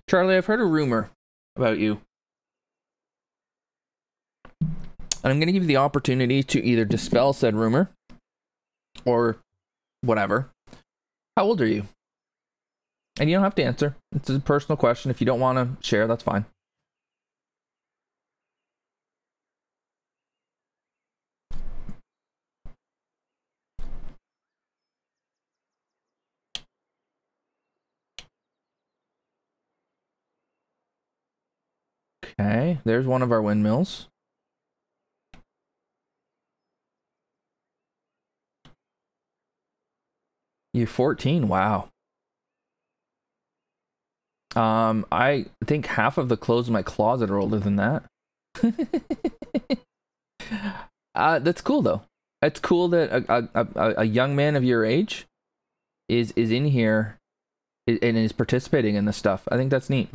Charlie, I've heard a rumor about you. And I'm going to give you the opportunity to either dispel said rumor or whatever. How old are you? And you don't have to answer. It's a personal question. If you don't want to share, that's fine. Okay, there's one of our windmills. You're 14. Wow. I think half of the clothes in my closet are older than that. That's cool though. It's cool that a young man of your age is in here and is participating in this stuff. I think that's neat.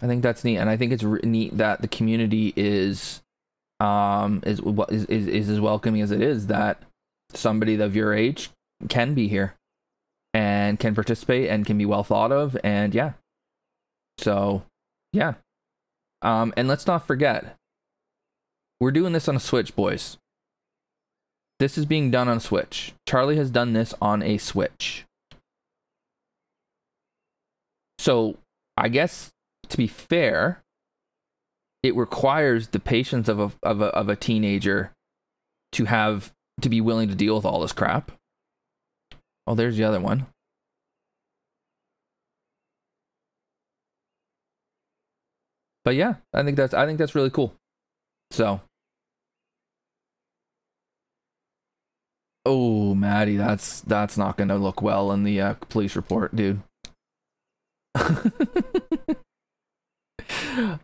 I think that's neat, and I think it's neat that the community is as welcoming as it is, that somebody of your age can be here and can participate and can be well thought of, and yeah. So, yeah. And let's not forget, we're doing this on a Switch, boys. This is being done on a Switch. Charlie has done this on a Switch. So, I guess, to be fair, it requires the patience of a teenager to be willing to deal with all this crap. Oh, there's the other one. But yeah, I think that's really cool. So, oh, Maddie, that's not gonna look well in the police report, dude.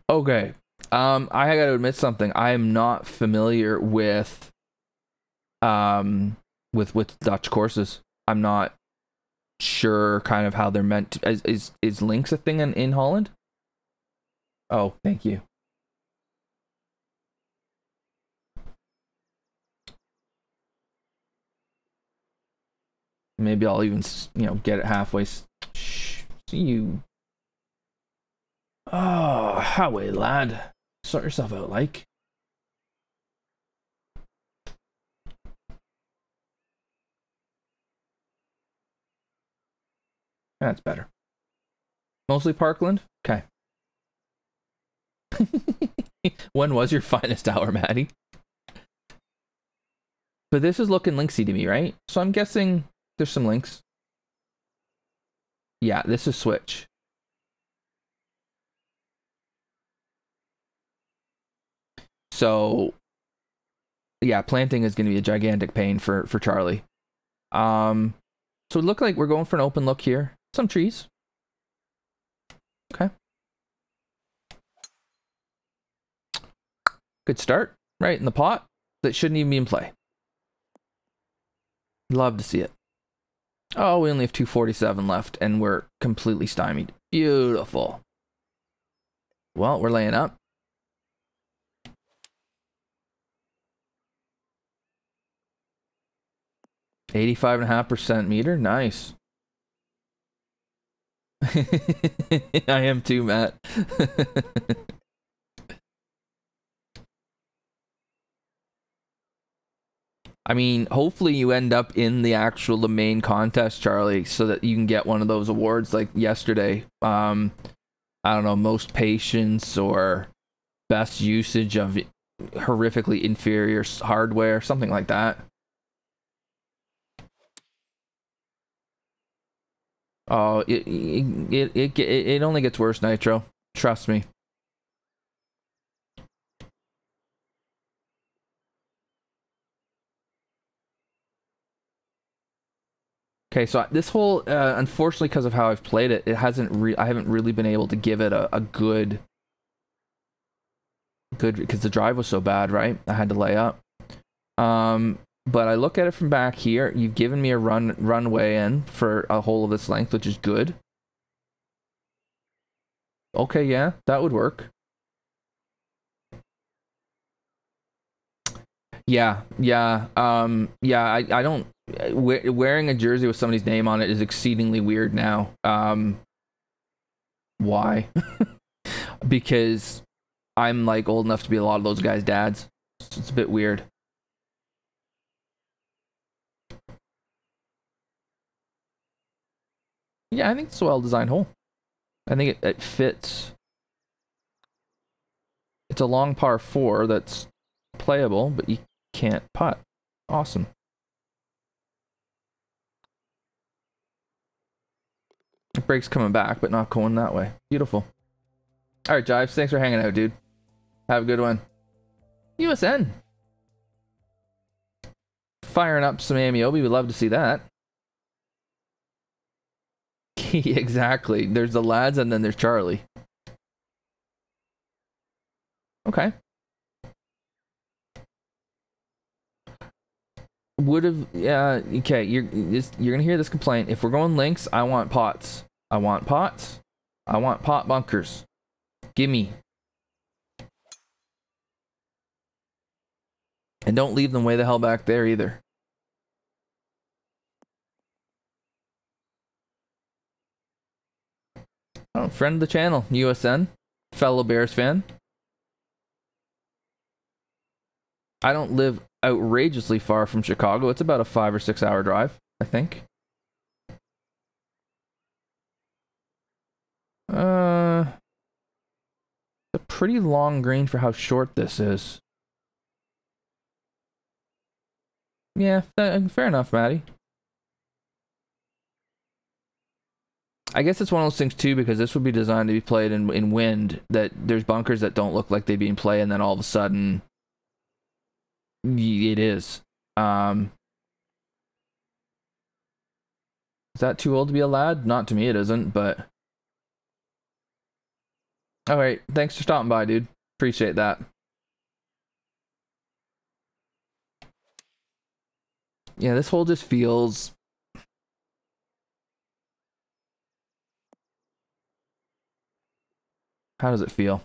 Okay. I gotta admit something. I am not familiar with Dutch courses. I'm not sure kind of how they're meant to, is links a thing in Holland? Oh, thank you. Maybe I'll even, get it halfway. See you. Oh, Howie, lad. Sort yourself out, like. That's better. Mostly Parkland? Okay. When was your finest hour, Maddie? But this is looking linksy to me, right? So I'm guessing there's some links. Yeah, this is Switch. So, yeah, planting is going to be a gigantic pain for Charlie. So it looked like we're going for an open look here. Some trees. Okay. Good start. Right in the pot. That shouldn't even be in play. Love to see it. Oh, we only have 247 left, and we're completely stymied. Beautiful. Well, we're laying up. .85.5% meter. Nice. I am too, Matt. I mean, hopefully you end up in the main contest, Charlie, so that you can get one of those awards like yesterday. I don't know, most patience or best usage of horrifically inferior hardware, something like that. Oh, it only gets worse, Nitro. Trust me. Okay, so this whole, unfortunately, because of how I've played it, I haven't really been able to give it a good, because the drive was so bad, right? I had to lay up. But I look at it from back here. You've given me a runway in for a hole of this length, which is good. Okay, yeah, that would work. Yeah. I don't. Wearing a jersey with somebody's name on it is exceedingly weird now. Why? Because I'm like old enough to be a lot of those guys' dads. It's a bit weird. Yeah, I think it's a well-designed hole. I think it fits. It's a long par 4 that's playable, but you can't putt. Awesome. The break's coming back, but not going that way. Beautiful. All right, Jives, thanks for hanging out, dude. Have a good one. USN. Firing up some Ameobi. We'd love to see that. Exactly. There's the lads and then there's Charlie. Okay. Would have, yeah, okay, you're gonna hear this complaint. If we're going links, I want pots. I want pots. I want pot bunkers. Gimme. And don't leave them way the hell back there either. Oh, friend of the channel, USN, fellow Bears fan. I don't live outrageously far from Chicago. It's about a 5 or 6 hour drive, I think. It's a pretty long green for how short this is. Yeah, fair enough, Maddie. I guess it's one of those things too, because this would be designed to be played in wind, that there's bunkers that don't look like they'd be in play, and then all of a sudden it is. Is that too old to be a lad? Not to me it isn't, but alright, thanks for stopping by, dude. Appreciate that. Yeah, this hole just feels... How does it feel?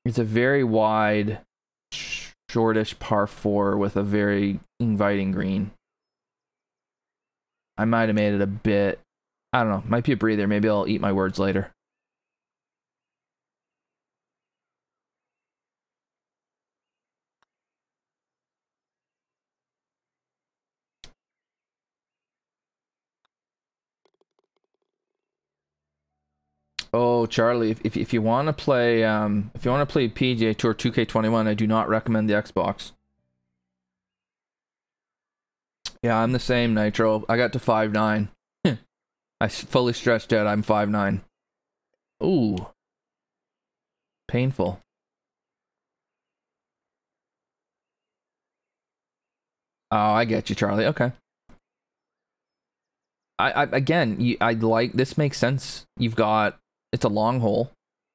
It's a very wide, shortish par 4 with a very inviting green. I might have made it a bit... I don't know, might be a breather. Maybe I'll eat my words later. Oh, Charlie, if you want to play PGA Tour 2K21, I do not recommend the Xbox. Yeah, I'm the same, Nitro. I got to 5'9". I fully stretched out. I'm 5'9". Ooh, painful. Oh, I get you, Charlie. Okay. I like this. Makes sense. It's a long hole.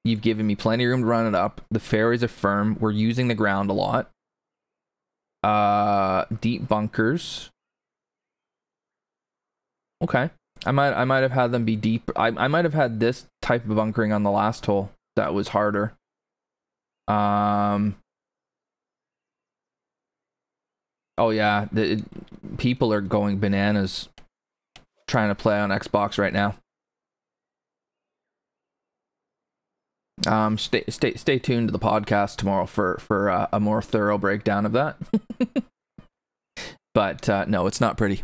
You've given me plenty of room to run it up. The fairways are firm. We're using the ground a lot. Deep bunkers. Okay. I might have had them be deep. I might have had this type of bunkering on the last hole that was harder. Oh yeah, people are going bananas trying to play on Xbox right now. Stay tuned to the podcast tomorrow for a more thorough breakdown of that. But no, it's not pretty.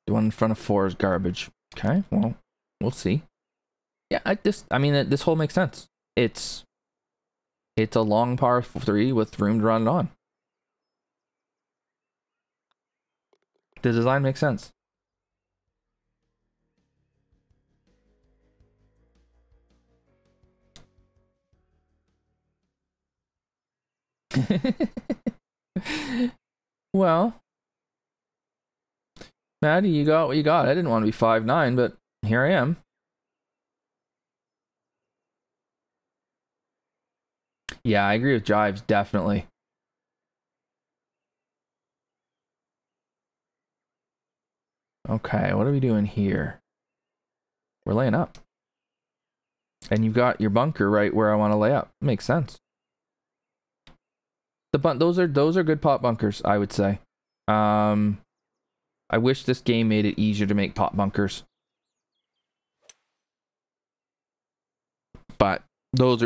The one in front of 4 is garbage. Okay, well, we'll see. Yeah, this hole makes sense. It's a long par 3 with room to run it on. The design makes sense. Well, Maddie, you got what you got. I didn't want to be 5'9", but here I am. Yeah, I agree with Jives, definitely. Okay, what are we doing here? We're laying up. And you've got your bunker right where I want to lay up. Makes sense. Those are good pot bunkers, I would say. I wish this game made it easier to make pot bunkers. But those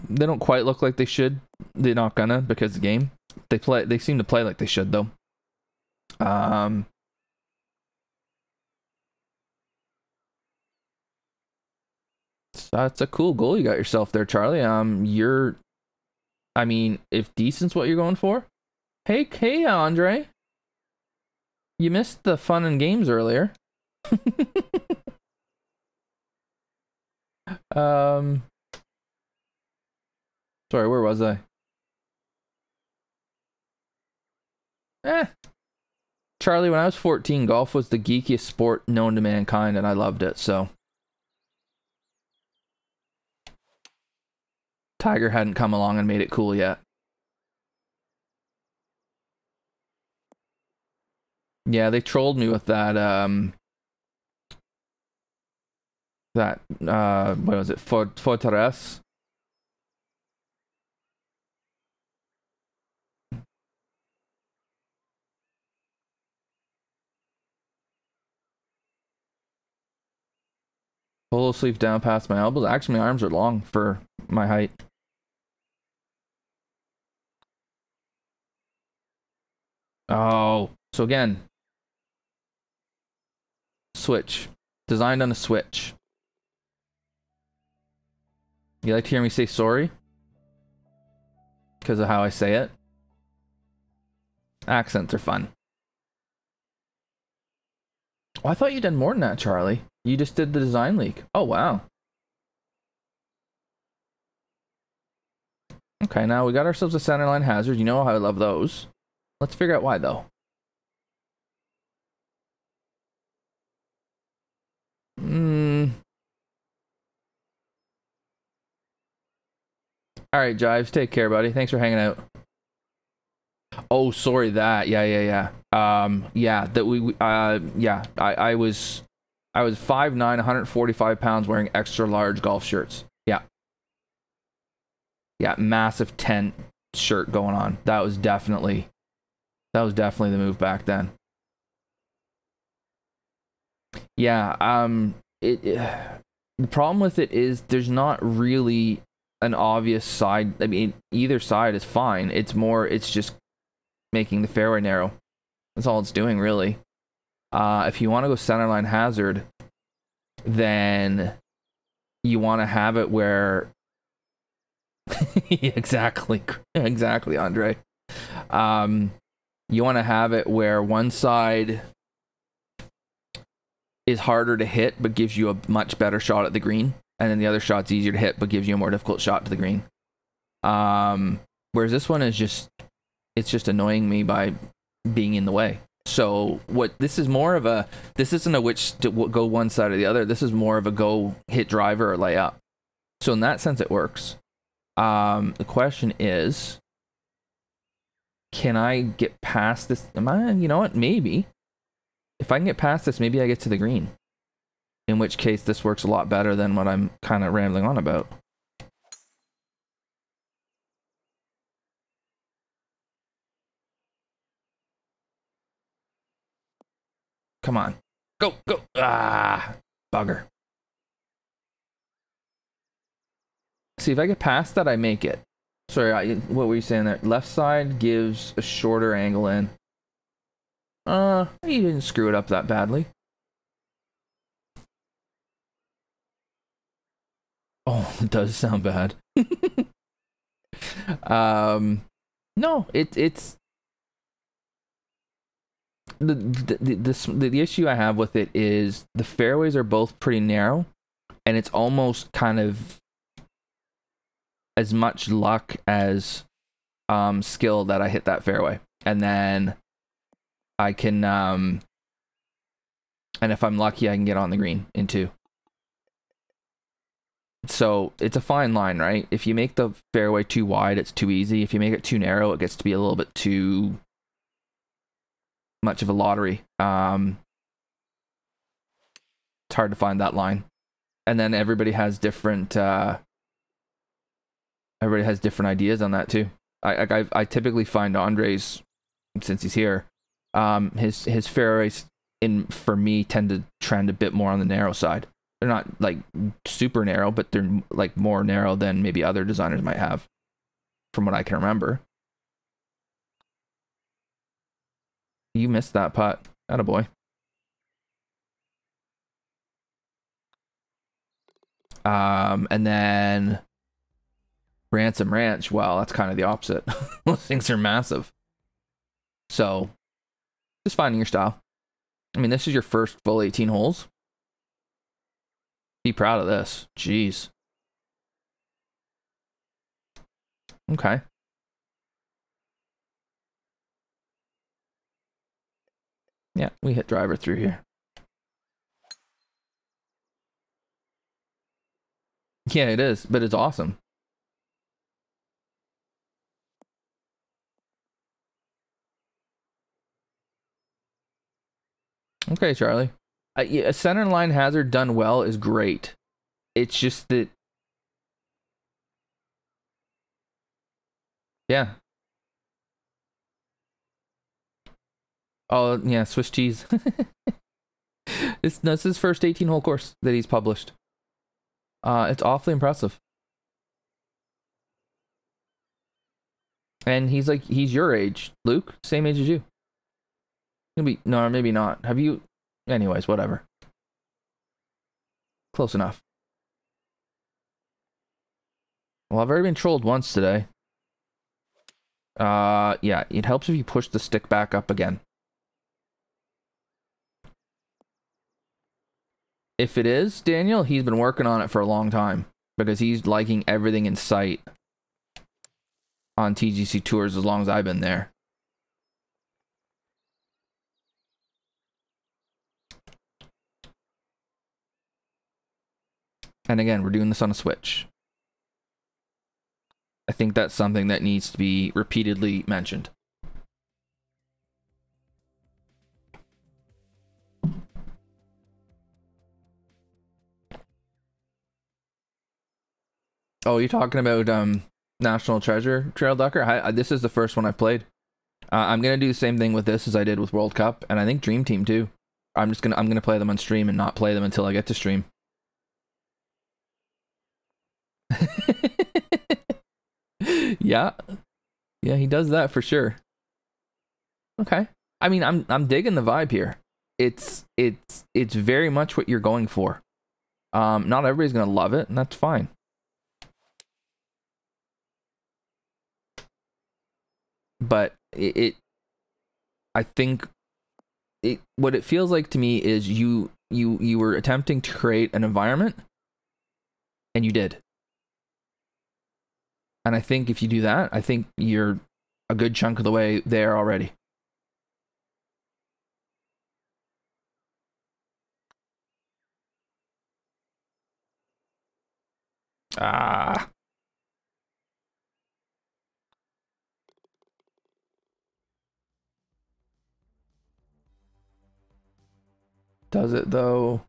they don't quite look like they should. They're not gonna, because the game. They seem to play like they should though. So that's a cool goal you got yourself there, Charlie. I mean, if decent's what you're going for. Hey, Andre. You missed the fun and games earlier. Sorry, where was I? Charlie, when I was 14, golf was the geekiest sport known to mankind, and I loved it, so. Tiger hadn't come along and made it cool yet. Yeah, they trolled me with that, what was it, Fortress? Polo sleeve down past my elbows. Actually, my arms are long for my height. Oh, so again, switch. Designed on a switch. You like to hear me say sorry? Because of how I say it? Accents are fun. Oh, I thought you did more than that, Charlie. You just did the design leak. Oh, wow. Okay, now we got ourselves a centerline hazard. You know how I love those. Let's figure out why, though. Alright, Jives. Take care, buddy. Thanks for hanging out. Oh, sorry, that. Yeah. Yeah, that I was 5'9", 145 pounds wearing extra large golf shirts. Yeah. Yeah, massive tent shirt going on. That was definitely the move back then. Yeah, the problem with it is there's not really an obvious side. I mean, either side is fine. It's just making the fairway narrow. That's all it's doing, really. If you want to go centerline hazard, then you want to have it where exactly, Andre. You want to have it where one side is harder to hit but gives you a much better shot at the green, and then the other shot's easier to hit but gives you a more difficult shot to the green. Whereas this one is just annoying me by being in the way. So this isn't a which to go one side or the other. This is more of a go hit driver or lay up. So in that sense, it works. The question is, can I get past this? You know what? Maybe. If I can get past this, maybe I get to the green. In which case, this works a lot better than what I'm kind of rambling on about. Come on. Go. Ah, bugger. See, if I get past that, I make it. Sorry, what were you saying there? Left side gives a shorter angle in. You didn't screw it up that badly. Oh, it does sound bad. No, it's the issue I have with it is the fairways are both pretty narrow, and it's almost kind of as much luck as skill that I hit that fairway, and then I can and if I'm lucky, I can get on the green in two. So it's a fine line, right? If you make the fairway too wide, it's too easy. If you make it too narrow, it gets to be a little bit too much of a lottery. It's hard to find that line. And then everybody has different ideas on that too. I typically find Andre's, since he's here, his fairways for me tend to trend a bit more on the narrow side. They're not like super narrow, but they're like more narrow than maybe other designers might have, from what I can remember. You missed that putt. Attaboy. And then Ransom Ranch, well, that's kind of the opposite. Those things are massive. So, just finding your style. I mean, this is your first full 18 holes. Be proud of this. Jeez. Okay. Yeah, we hit driver through here. Yeah, it is, but it's awesome. Okay, Charlie. A center line hazard done well is great. It's just that... Yeah. Oh, yeah, Swiss cheese. This is his first 18-hole course that he's published. It's awfully impressive. And he's your age, Luke, same age as you. No, maybe not. Have you? Anyways, whatever. Close enough. Well, I've already been trolled once today. Yeah, it helps if you push the stick back up again. If it is, Daniel, he's been working on it for a long time, because he's liking everything in sight on TGC Tours as long as I've been there. And again, we're doing this on a Switch. I think that's something that needs to be repeatedly mentioned. Oh, you're talking about National Treasure Trail Ducker? This is the first one I've played. I'm gonna do the same thing with this as I did with World Cup, and I think Dream Team too. I'm gonna play them on stream and not play them until I get to stream. Yeah. Yeah, he does that for sure. Okay. I mean, I'm digging the vibe here. It's very much what you're going for. Not everybody's gonna love it, and that's fine. But I think what it feels like to me is you were attempting to create an environment, and you did. And I think if you do that, I think you're a good chunk of the way there already. Ah. Does it though?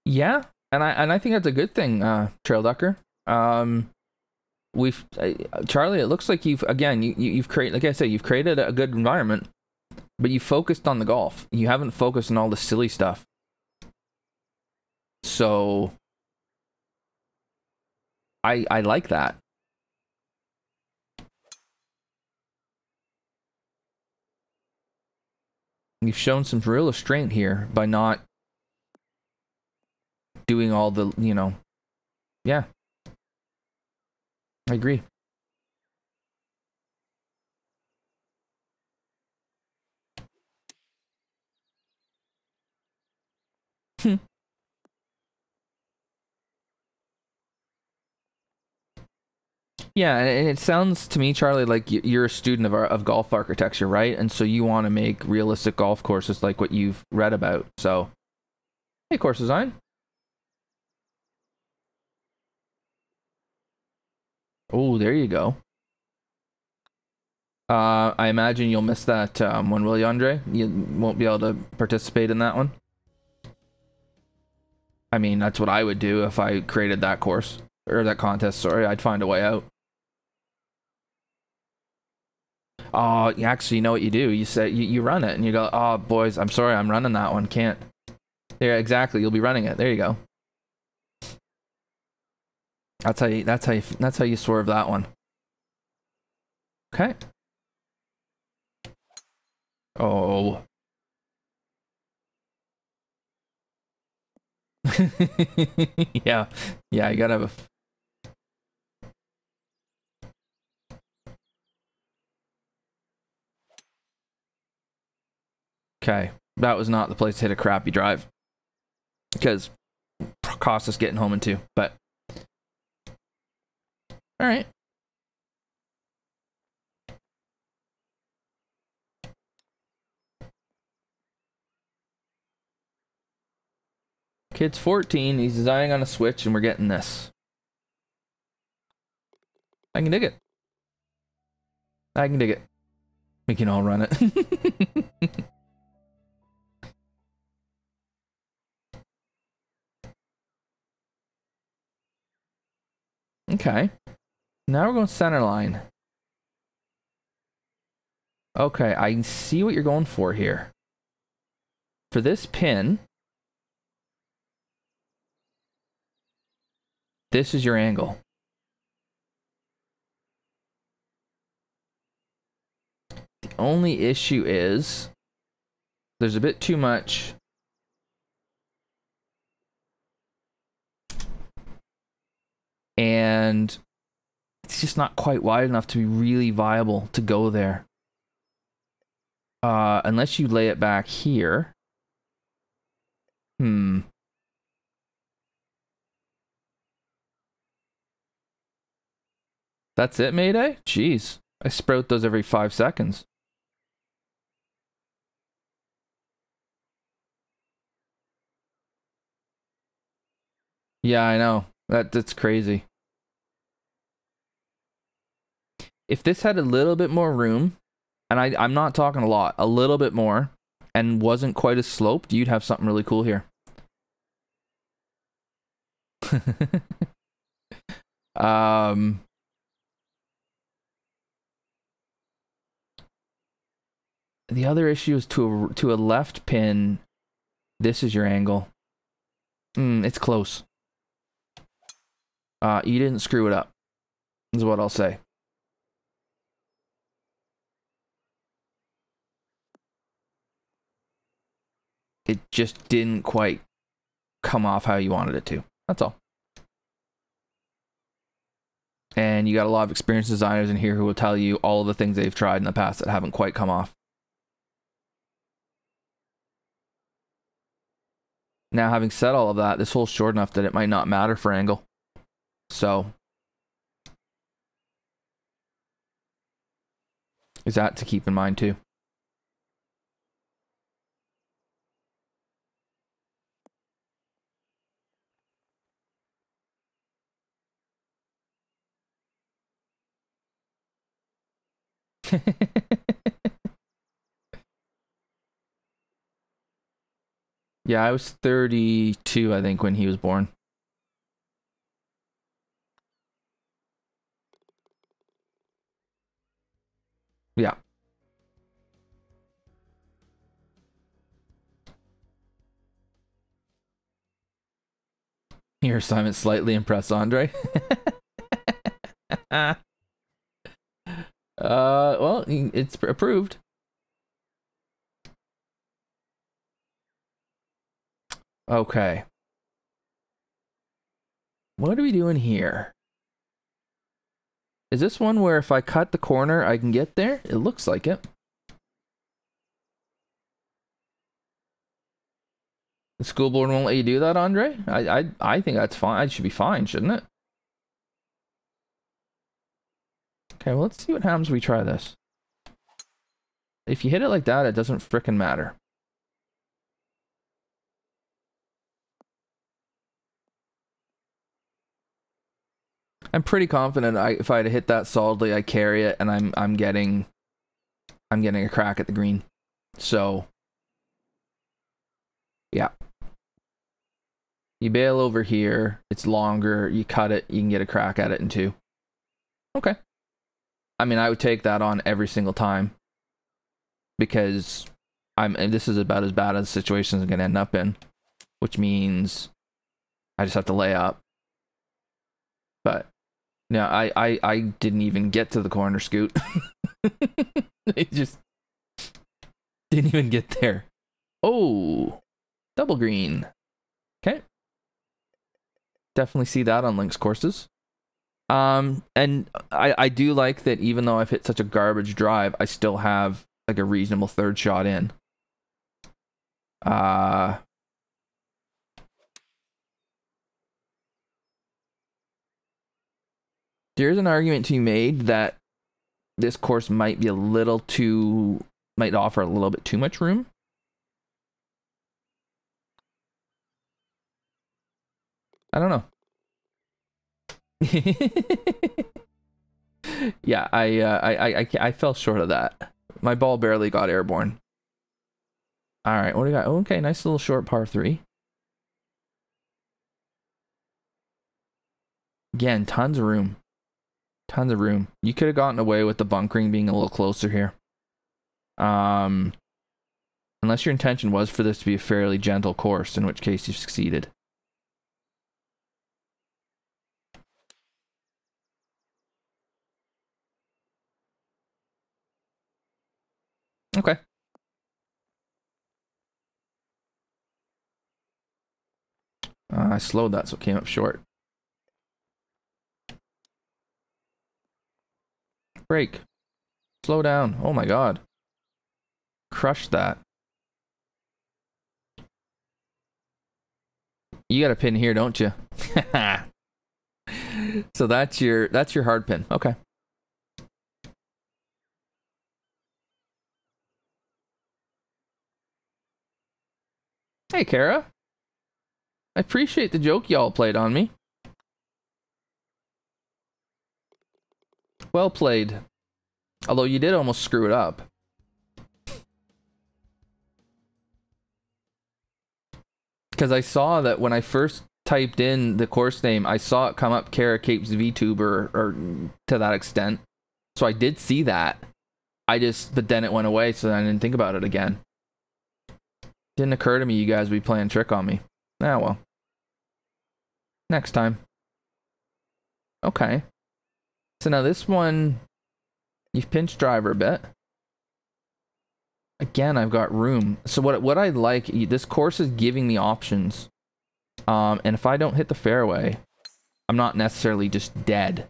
Yeah, and I think that's a good thing, Trail Ducker. Charlie, it looks like you've created, like I said, you've created a good environment, but you focused on the golf. You haven't focused on all the silly stuff. So I like that. You've shown some real restraint here by not doing all the, yeah. I agree. Yeah, and it sounds to me, Charlie, like you're a student of golf architecture, right? And so you want to make realistic golf courses like what you've read about. So, hey, course design. Oh, there you go. I imagine you'll miss that one, will you, Andre? You won't be able to participate in that one. I mean, that's what I would do if I created that course. Or that contest, sorry. I'd find a way out. Oh, actually, you know what you do? You say you run it, and you go, "Oh, boys, I'm sorry, I'm running that one. Can't." There, exactly. You'll be running it. There you go. That's how you swerve that one. Okay. Oh. Yeah. Yeah, you gotta have a... Okay. That was not the place to hit a crappy drive. Because cost us getting home in two, but... Alright. Kid's 14, he's designing on a Switch, and we're getting this. I can dig it. I can dig it. We can all run it. Okay. Now we're going center line. Okay, I can see what you're going for here. For this pin, this is your angle. The only issue is there's a bit too much and it's just not quite wide enough to be really viable to go there. Unless you lay it back here. That's it, Mayday? Jeez. I sprout those every 5 seconds. Yeah, I know. That's crazy. If this had a little bit more room, and I'm not talking a lot, a little bit more, and wasn't quite as sloped, you'd have something really cool here. The other issue is to a left pin. This is your angle. It's close. You didn't screw it up, is what I'll say. It just didn't quite come off how you wanted it to. That's all. And you got a lot of experienced designers in here who will tell you all of the things they've tried in the past that haven't quite come off. Now, having said all of that, this hole's short enough that it might not matter for angle. So, is that to keep in mind too. Yeah, I was 32, I think, when he was born. Yeah. Your assignment slightly impressed Andre. Well, it's approved. Okay. What are we doing here? Is this one where if I cut the corner, I can get there? It looks like it. The school board won't let you do that, Andre? I think that's fine. It should be fine, shouldn't it? Okay, well, let's see what happens when we try this. If you hit it like that, it doesn't frickin' matter. I'm pretty confident if I had hit that solidly, I carry it, and I'm getting I'm getting a crack at the green. So, yeah. You bail over here, it's longer, you cut it, you can get a crack at it in 2. Okay. I mean, I would take that on every single time. Because this is about as bad as the situation is going to end up in. Which means I just have to lay up. But, no, I didn't even get to the corner scoot. It just didn't even get there. Oh, double green. Okay. Definitely see that on links courses. And I do like that even though I've hit such a garbage drive, I still have like a reasonable third shot in. There's an argument to be made that this course might be might offer a little bit too much room. I don't know. Yeah, I fell short of that. My ball barely got airborne. All right, what do we got? Okay, nice little short par 3. Again, tons of room. Tons of room. You could have gotten away with the bunkering being a little closer here. Unless your intention was for this to be a fairly gentle course, in which case you succeeded. Okay. I slowed that, so it came up short. Break. Slow down. Oh my god. Crush that. You got a pin here, don't you? So that's your hard pin. Okay. Hey, Kara. I appreciate the joke y'all played on me. Well played. Although you did almost screw it up. Because I saw that when I first typed in the course name, I saw it come up Kara Capes VTuber or to that extent. So I did see that. But then it went away, so I didn't think about it again. Didn't occur to me you guys would be playing trick on me. Ah, well. Next time. Okay. So now this one, you've pinch driver a bit. Again, I've got room. So what I like, this course is giving me options. And if I don't hit the fairway, I'm not necessarily just dead.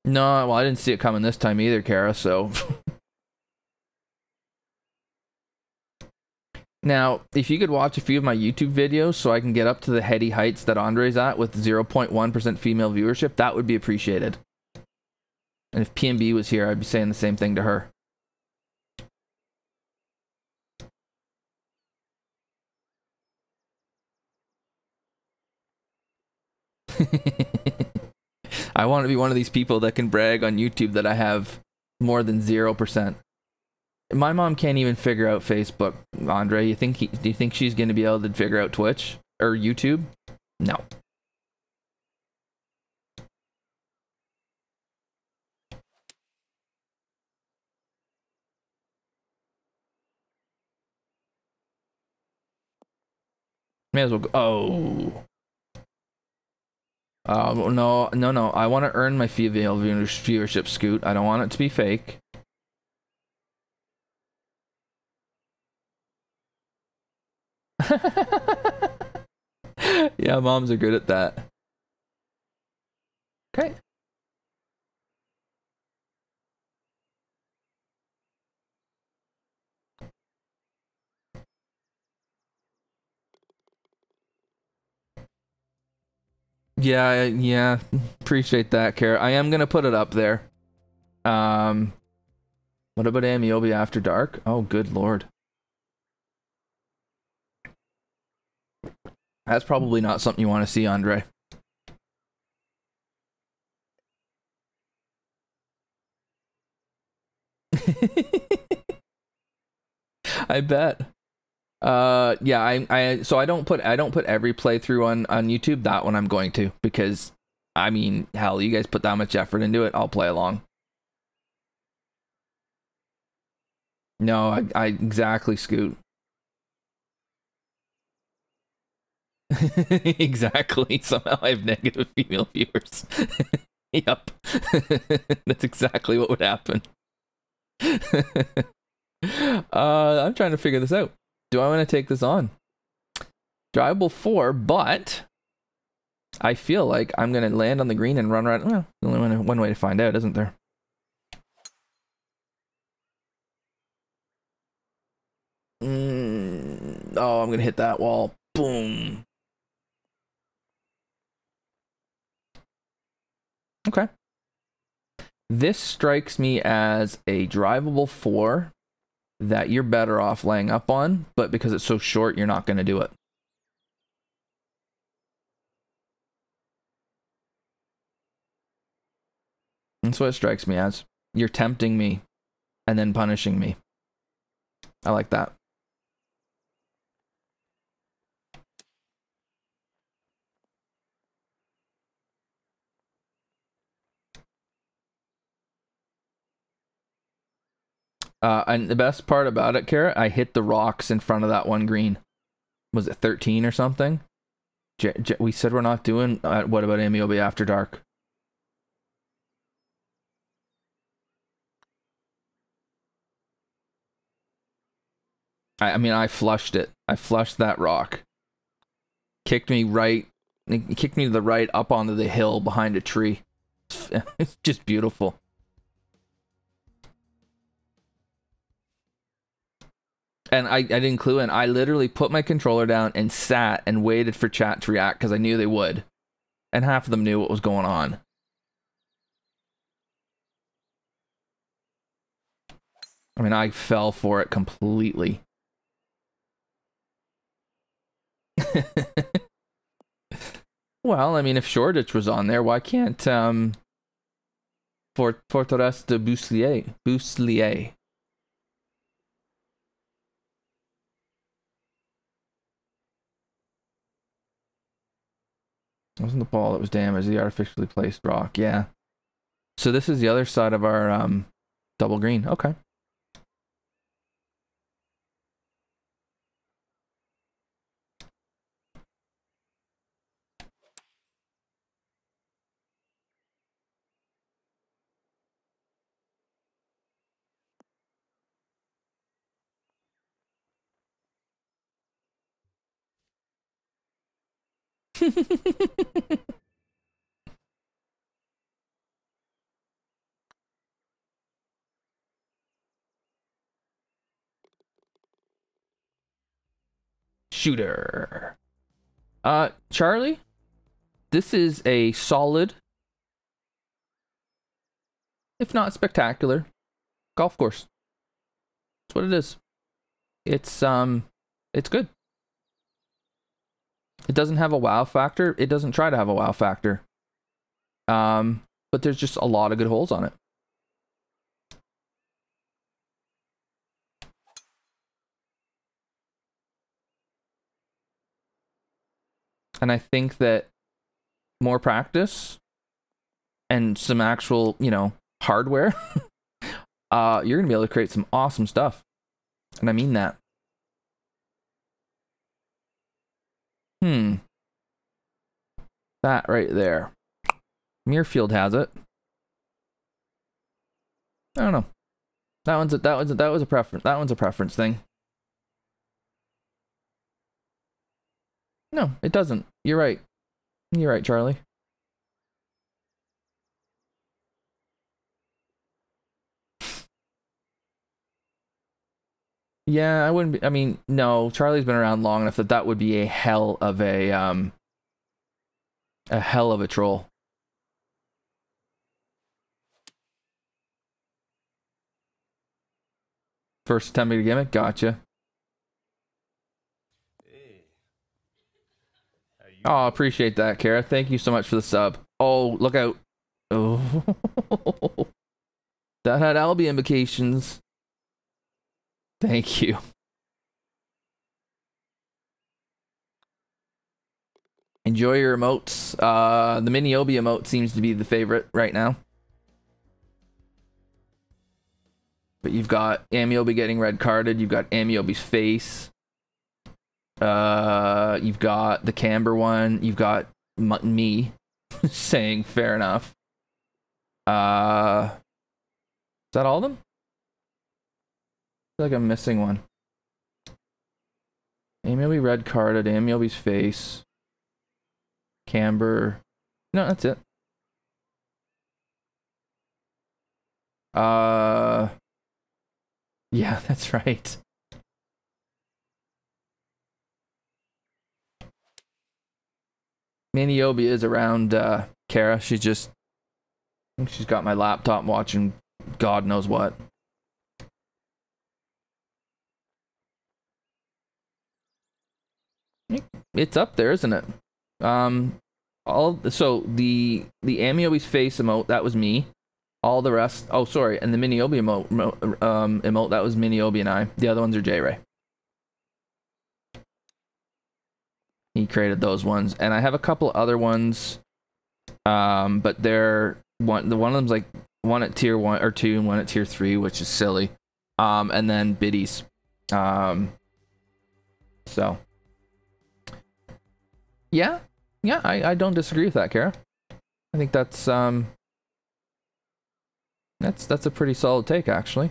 No, well, I didn't see it coming this time either, Kara, so... Now, if you could watch a few of my YouTube videos so I can get up to the heady heights that Andre's at with 0.1% female viewership, that would be appreciated. And if PNB was here, I'd be saying the same thing to her. I want to be one of these people that can brag on YouTube that I have more than 0%. My mom can't even figure out Facebook, Andre. Do you think she's going to be able to figure out Twitch or YouTube? No. May as well go. Oh. No. I want to earn my female viewership, Scoot. I don't want it to be fake. Yeah, moms are good at that. Okay. Yeah. Appreciate that, Kara. I am gonna put it up there. What about Ameobi After Dark? Oh, good lord. That's probably not something you want to see, Andre. I bet. Yeah, so I don't put every playthrough on YouTube. That one I'm going to, because I mean, hell, you guys put that much effort into it, I'll play along. No, I exactly, Scoot. Exactly. Somehow I have negative female viewers. Yep. That's exactly what would happen. I'm trying to figure this out. Do I want to take this on? Drivable 4, but I feel like I'm going to land on the green and run right. Well, there's only one way to find out, isn't there? Oh, I'm going to hit that wall. Boom. Okay. This strikes me as a drivable 4 that you're better off laying up on, but because it's so short, you're not going to do it. That's what it strikes me as. You're tempting me and then punishing me. I like that. And the best part about it, Kara, I hit the rocks in front of that one green. Was it 13 or something? We said we're not doing What About Ameobi After Dark. I mean, I flushed it. I flushed that rock. Kicked me right. It kicked me to the right up onto the hill behind a tree. It's just beautiful. And I didn't clue in. I literally put my controller down and sat and waited for chat to react because I knew they would. And half of them knew what was going on. I mean, I fell for it completely. Well, I mean, if Shoreditch was on there, why can't Forteresse de Bouslier? It wasn't the ball that was damaged, the artificially placed rock. Yeah. So this is the other side of our double green. Okay. Shooter. Charlie, this is a solid, if not spectacular, golf course. That's what it is. It's good. It doesn't have a wow factor. It doesn't try to have a wow factor. But there's just a lot of good holes on it. And I think that more practice and some actual, you know, hardware, you're gonna be able to create some awesome stuff. And I mean that. That right there. Muirfield has it. I don't know. That was a preference. That one's a preference thing. No, it doesn't. You're right. You're right, Charlie. Yeah, I wouldn't be, I mean, no, Charlie's been around long enough that that would be a hell of a troll. First attempting a gimmick, gotcha. Oh, appreciate that, Kara. Thank you so much for the sub. Oh, look out. Oh. That had Albion implications. Thank you. Enjoy your emotes. The Mini-Obi emote seems to be the favorite right now. But you've got Ameobi getting red carded. You've got Ameobi's face. You've got the Camber one. You've got me saying fair enough. Is that all of them? I feel like I'm missing one. Ameobi red carded. Ameobi's face. Camber. No, that's it. Yeah, that's right. Mini-Obi is around Kara. She's just, I think she's got my laptop watching God knows what. It's up there, isn't it? So the Ameobi's face emote, that was me. All the rest, oh sorry, and the Mini-Obi emote, that was Mini-Obi and I. The other ones are J-Ray. He created those ones, and I have a couple other ones, but they're one of them's like one at tier 1 or 2 and one at tier 3, which is silly. And then biddies. So yeah, I don't disagree with that, Kara. I think that's a pretty solid take, actually.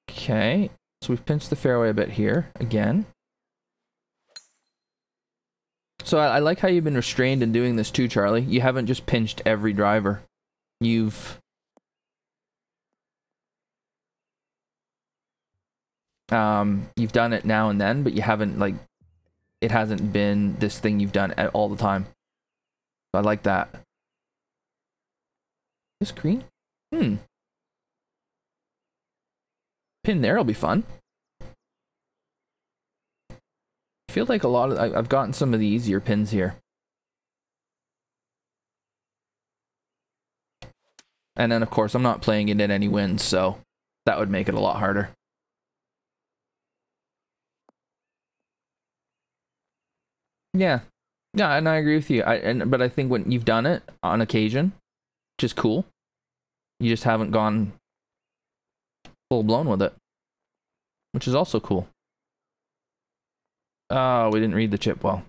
Okay, so we've pinched the fairway a bit here again. So I like how you've been restrained in doing this too, Charlie. You haven't just pinched every driver. You've done it now and then, but you haven't, like, it hasn't been this thing you've done all the time. I like that. This green? Pin there'll be fun. I feel like a lot of I've gotten some of the easier pins here. And then of course I'm not playing it in any wins, so that would make it a lot harder. Yeah, and I agree with you. But I think when you've done it on occasion, which is cool, you just haven't gone full blown with it, which is also cool. Oh, we didn't read the chip well.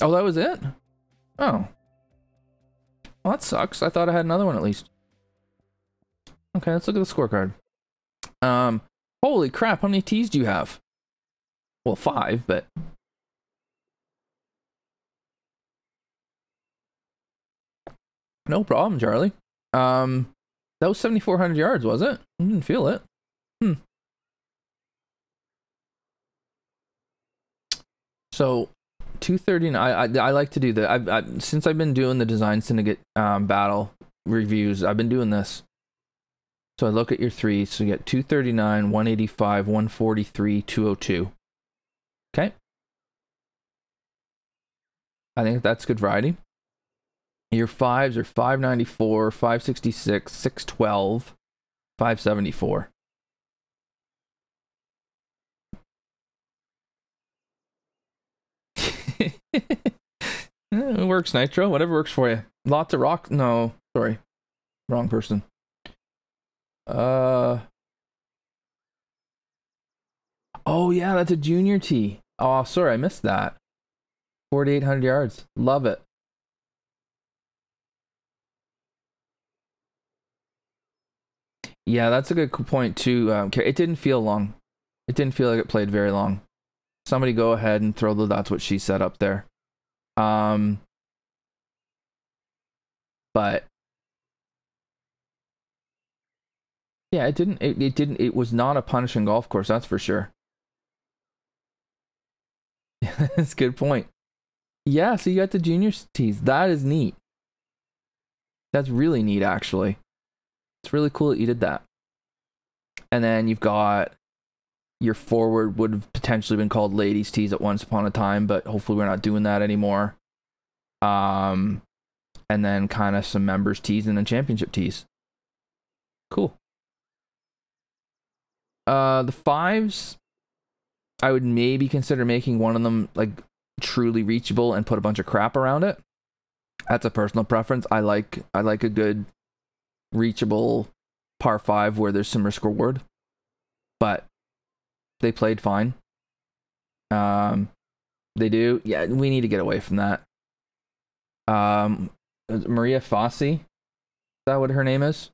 Oh, that was it? Oh. Well, that sucks. I thought I had another one at least. Okay, let's look at the scorecard. Holy crap, how many T's do you have? Well, 5, but... No problem, Charlie. That was 7,400 yards, was it? I didn't feel it. So, 239. I like to do the. Since I've been doing the Design Syndicate battle reviews, I've been doing this. So I look at your 3. So you get 239, 185, 143, 202. Okay. I think that's good variety. Your 5s are 594, 566, 612, 574. It works, Nitro. Whatever works for you. Lots of rock. No, sorry. Wrong person. Oh yeah, that's a junior tee. Oh, sorry, I missed that. 4,800 yards. Love it. Yeah, that's a good point too. It didn't feel long. It didn't feel like it played very long. Somebody go ahead and throw the that's what she said up there. But yeah, it was not a punishing golf course, that's for sure. That's a good point. Yeah, so you got the junior tees. That is neat. That's really neat, actually. It's really cool that you did that. And then you've got your forward would have potentially been called ladies tees at once upon a time, but hopefully we're not doing that anymore. And then kind of some members tees and then championship tees. Cool. The 5s, I would maybe consider making one of them like truly reachable and put a bunch of crap around it. That's a personal preference. I like a good reachable par 5 where there's some risk reward, but they played fine. They do. Yeah, we need to get away from that. Maria Fossey, is that what her name is?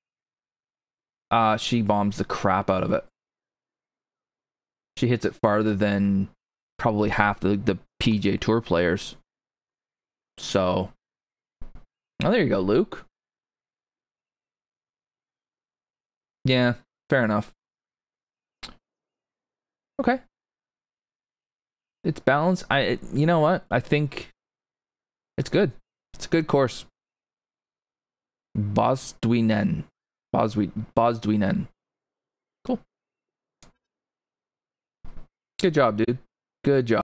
She bombs the crap out of it. She hits it farther than probably half the PGA Tour players. So, oh, there you go, Luke. Yeah, fair enough. Okay. It's balanced. You know what? I think it's good. It's a good course. Bosduinen. Bosduinen. Cool. Good job, dude. Good job.